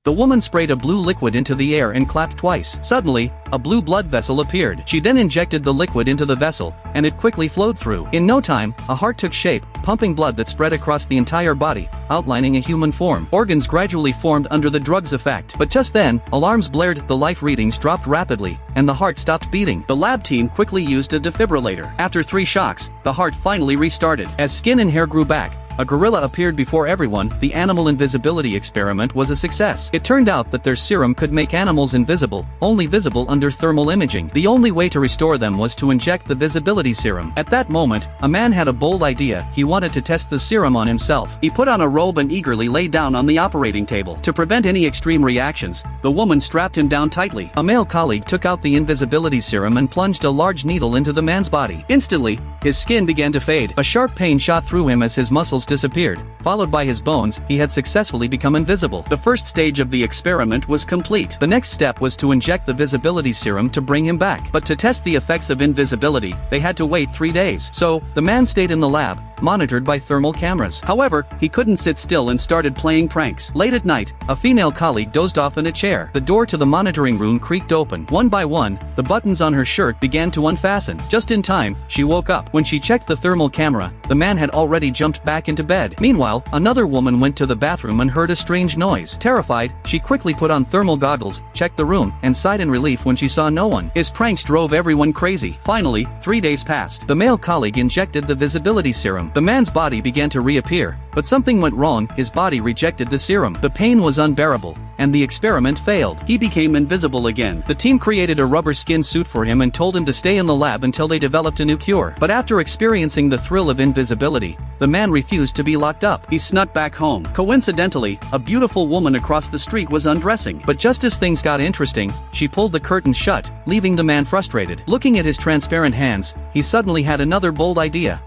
The woman sprayed a blue liquid into the air and clapped twice. Suddenly, a blue blood vessel appeared. She then injected the liquid into the vessel, and it quickly flowed through. In no time, a heart took shape, pumping blood that spread across the entire body, outlining a human form. Organs gradually formed under the drug's effect. But just then, alarms blared, the life readings dropped rapidly, and the heart stopped beating. The lab team quickly used a defibrillator. After 3 shocks, the heart finally restarted. As skin and hair grew back, a gorilla appeared before everyone. The animal invisibility experiment was a success. It turned out that their serum could make animals invisible, only visible under thermal imaging. The only way to restore them was to inject the visibility serum. At that moment, a man had a bold idea. He wanted to test the serum on himself. He put on a robe and eagerly lay down on the operating table. To prevent any extreme reactions, the woman strapped him down tightly. A male colleague took out the invisibility serum and plunged a large needle into the man's body. Instantly, his skin began to fade. A sharp pain shot through him as his muscles disappeared, followed by his bones. He had successfully become invisible. The first stage of the experiment was complete. The next step was to inject the visibility serum to bring him back. But to test the effects of invisibility, they had to wait 3 days. So, the man stayed in the lab, monitored by thermal cameras. However, he couldn't sit still and started playing pranks. Late at night, a female colleague dozed off in a chair. The door to the monitoring room creaked open. One by one, the buttons on her shirt began to unfasten. Just in time, she woke up. When she checked the thermal camera, the man had already jumped back into bed. Meanwhile, another woman went to the bathroom and heard a strange noise. Terrified, she quickly put on thermal goggles, checked the room, and sighed in relief when she saw no one. His pranks drove everyone crazy. Finally, 3 days passed. The male colleague injected the visibility serum. The man's body began to reappear, but something went wrong. His body rejected the serum. The pain was unbearable, and the experiment failed. He became invisible again. The team created a rubber skin suit for him and told him to stay in the lab until they developed a new cure. But after experiencing the thrill of invisibility, the man refused to be locked up. He snuck back home. Coincidentally, a beautiful woman across the street was undressing. But just as things got interesting, she pulled the curtains shut, leaving the man frustrated. Looking at his transparent hands, he suddenly had another bold idea.